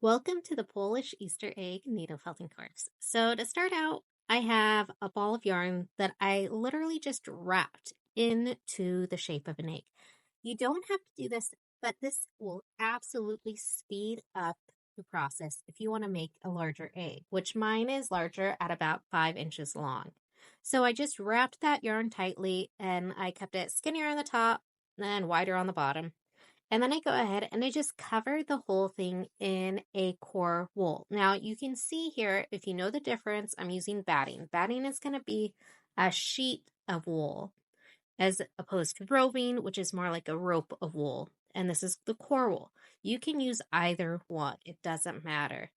Welcome to the Polish Easter egg needle felting course. So to start out, I have a ball of yarn that I literally just wrapped into the shape of an egg. You don't have to do this, but this will absolutely speed up the process if you want to make a larger egg, which mine is larger at about 5 inches long. So I just wrapped that yarn tightly and I kept it skinnier on the top and wider on the bottom. And then I go ahead and I just cover the whole thing in a core wool. Now you can see here, if you know the difference, I'm using batting. Batting is going to be a sheet of wool as opposed to roving, which is more like a rope of wool. And this is the core wool. You can use either one. It doesn't matter.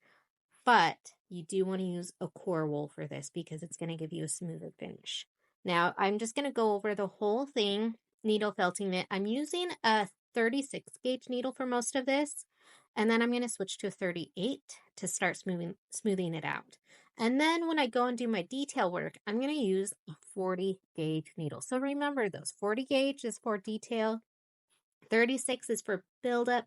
But you do want to use a core wool for this because it's going to give you a smoother finish. Now I'm just going to go over the whole thing, needle felting it. I'm using a 36 gauge needle for most of this, and then I'm going to switch to a 38 to start smoothing it out. And then when I go and do my detail work, I'm going to use a 40 gauge needle. So remember, those 40 gauge is for detail, 36 is for buildup,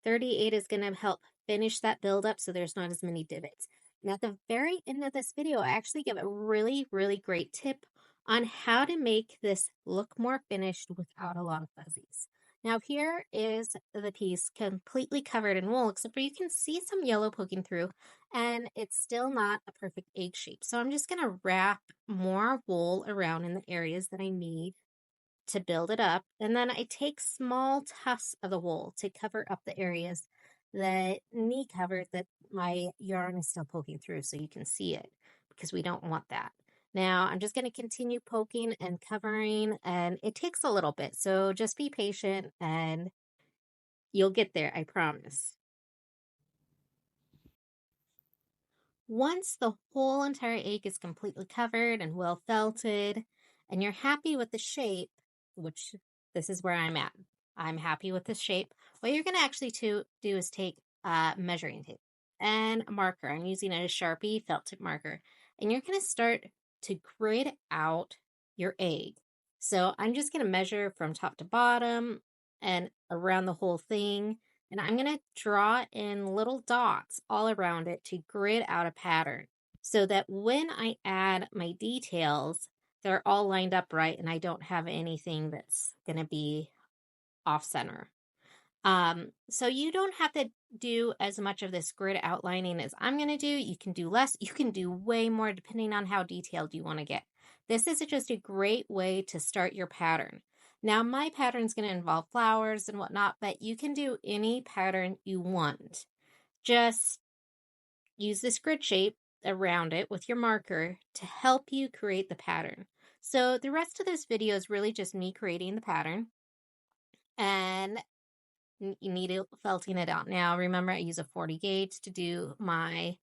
38 is going to help finish that buildup so there's not as many divots. And at the very end of this video, I actually give a really great tip on how to make this look more finished without a lot of fuzzies. Now here is the piece completely covered in wool, except for you can see some yellow poking through, and it's still not a perfect egg shape. So I'm just going to wrap more wool around in the areas that I need to build it up. And then I take small tufts of the wool to cover up the areas that need covered that my yarn is still poking through so you can see it, because we don't want that. Now, I'm just going to continue poking and covering, and it takes a little bit, so just be patient and you'll get there, I promise. Once the whole entire egg is completely covered and well felted, and you're happy with the shape, which this is where I'm at. I'm happy with this shape. What you're going to actually do is take measuring tape and a marker. I'm using a Sharpie felt tip marker, and you're going to start to grid out your egg. So I'm just going to measure from top to bottom and around the whole thing. And I'm going to draw in little dots all around it to grid out a pattern so that when I add my details, they're all lined up right and I don't have anything that's going to be off center. So you don't have to do as much of this grid outlining as I'm going to do. You can do less. You can do way more depending on how detailed you want to get. This is just a great way to start your pattern. Now, my pattern is going to involve flowers and whatnot, but you can do any pattern you want. Just use this grid shape around it with your marker to help you create the pattern. So the rest of this video is really just me creating the pattern and needle felting it out. Now, remember, I use a 40 gauge to do my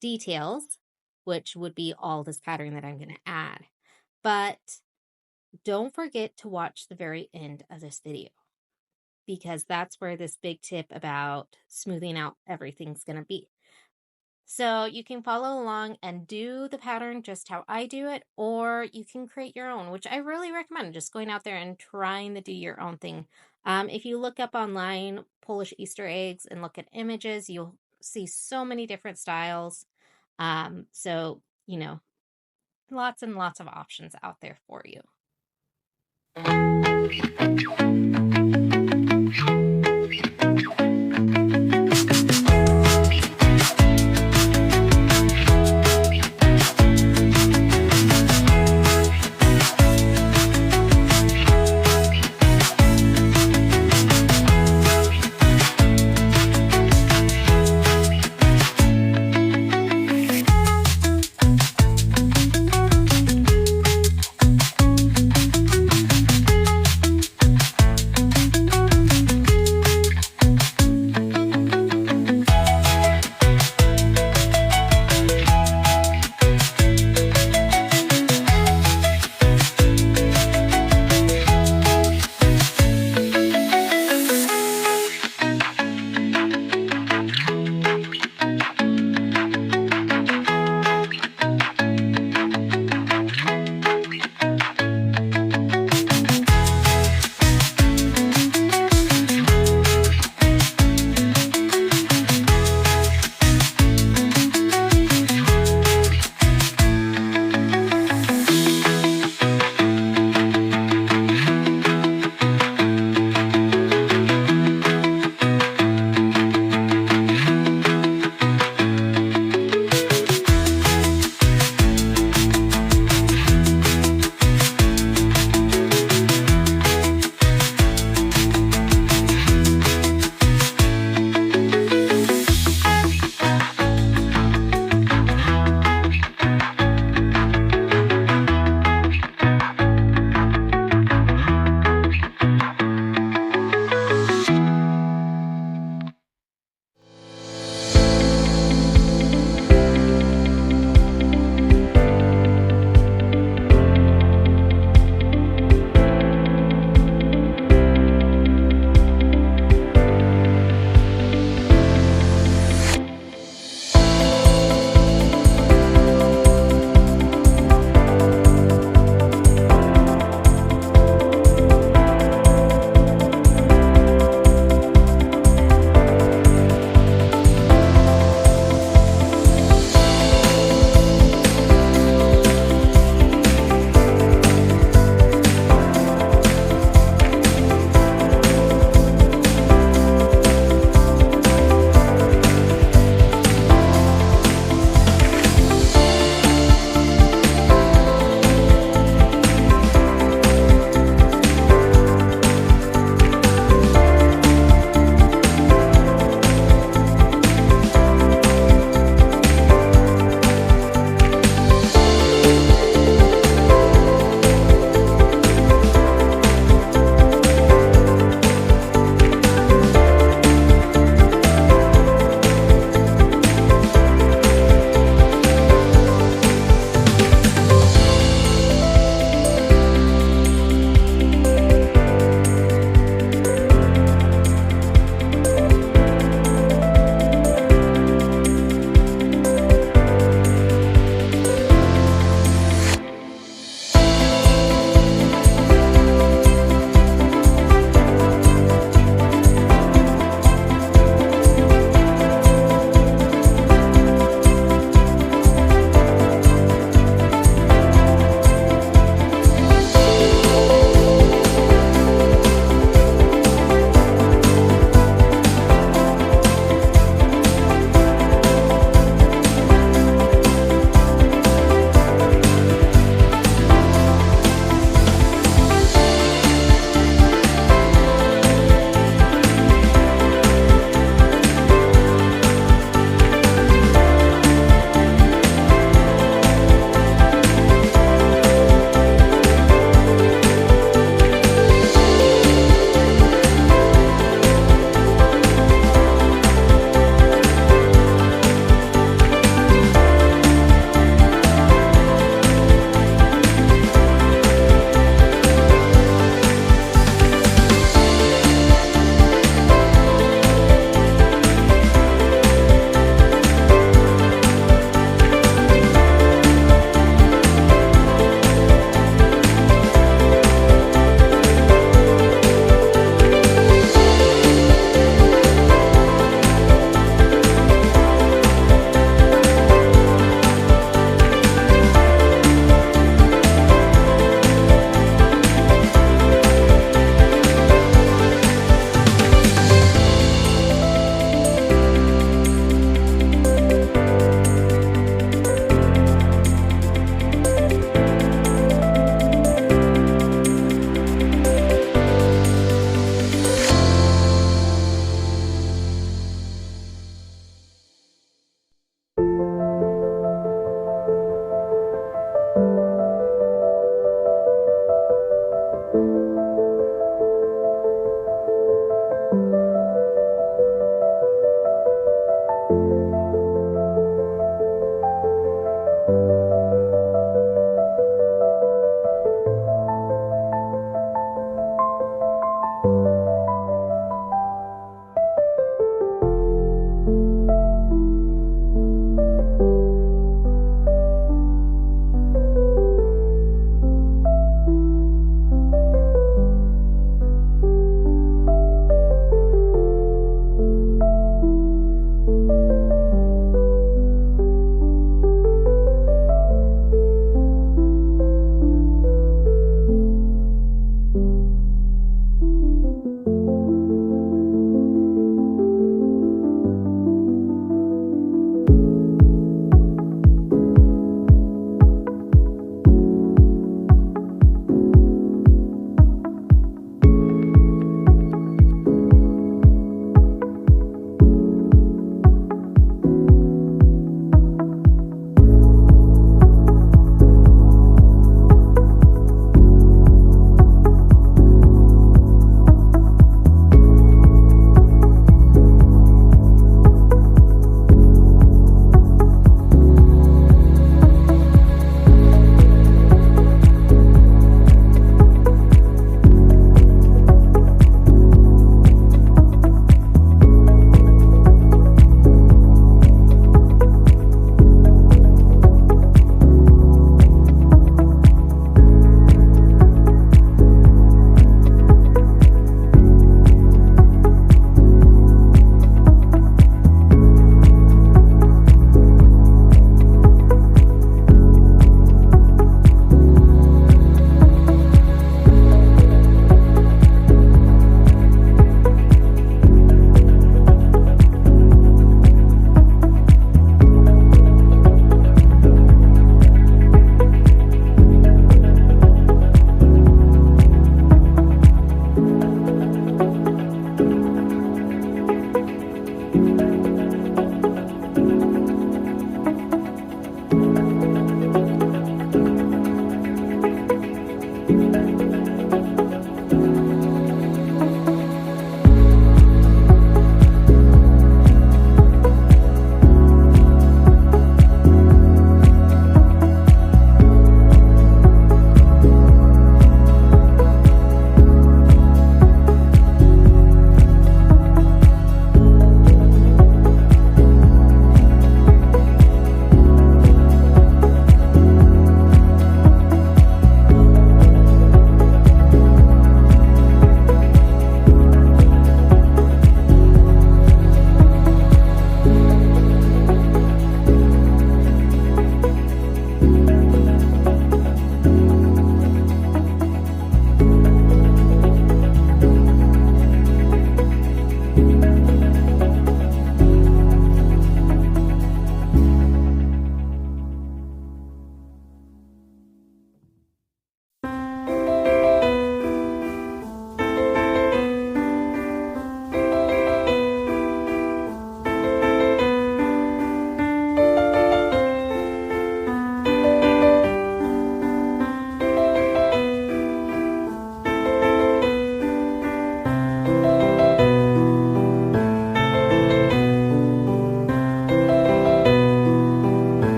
details, which would be all this pattern that I'm going to add. But don't forget to watch the very end of this video, because that's where this big tip about smoothing out everything's going to be. So you can follow along and do the pattern just how I do it, or you can create your own, which I really recommend, just going out there and trying to do your own thing. If you look up online Polish Easter eggs and look at images, you'll see so many different styles. So, you know, lots and lots of options out there for you.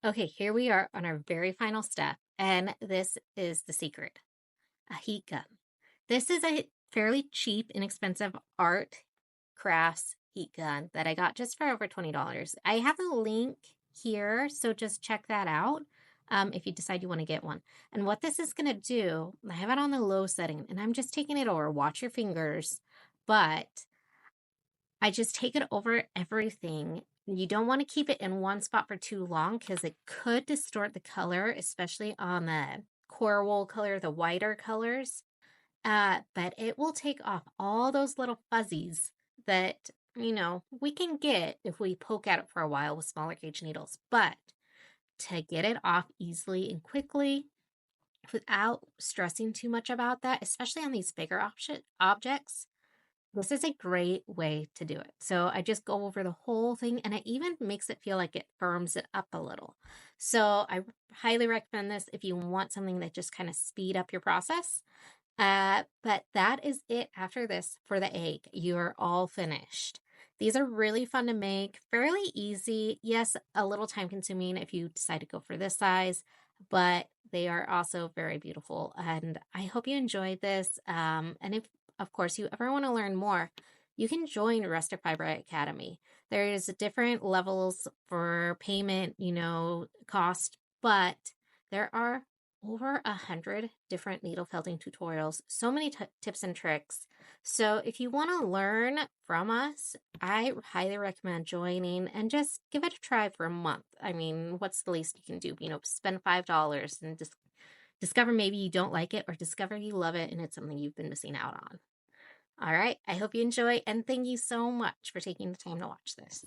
Okay, here we are on our very final step, and this is the secret, a heat gun. This is a fairly cheap, inexpensive art crafts heat gun that I got just for over $20. I have a link here, so just check that out if you decide you want to get one. And what this is going to do, I have it on the low setting, and I'm just taking it over. Watch your fingers, but I just take it over everything. You don't want to keep it in one spot for too long because it could distort the color, especially on the coral color, the whiter colors. But it will take off all those little fuzzies that, we can get if we poke at it for a while with smaller gauge needles. But to get it off easily and quickly without stressing too much about that, especially on these bigger objects, this is a great way to do it. So I just go over the whole thing, and it even makes it feel like it firms it up a little. So I highly recommend this if you want something that just kind of speed up your process. But that is it after this for the egg. You're all finished. These are really fun to make, fairly easy. Yes, a little time consuming if you decide to go for this size, but they are also very beautiful. And I hope you enjoyed this. And if, of course, you ever want to learn more, you can join Rustic Fiber Academy. There's different levels for payment, cost, but there are over 100 different needle felting tutorials, so many tips and tricks. So if you want to learn from us, I highly recommend joining and just give it a try for a month. I mean, what's the least you can do? Spend $5 and just discover maybe you don't like it, or discover you love it and it's something you've been missing out on. All right, I hope you enjoy, and thank you so much for taking the time to watch this.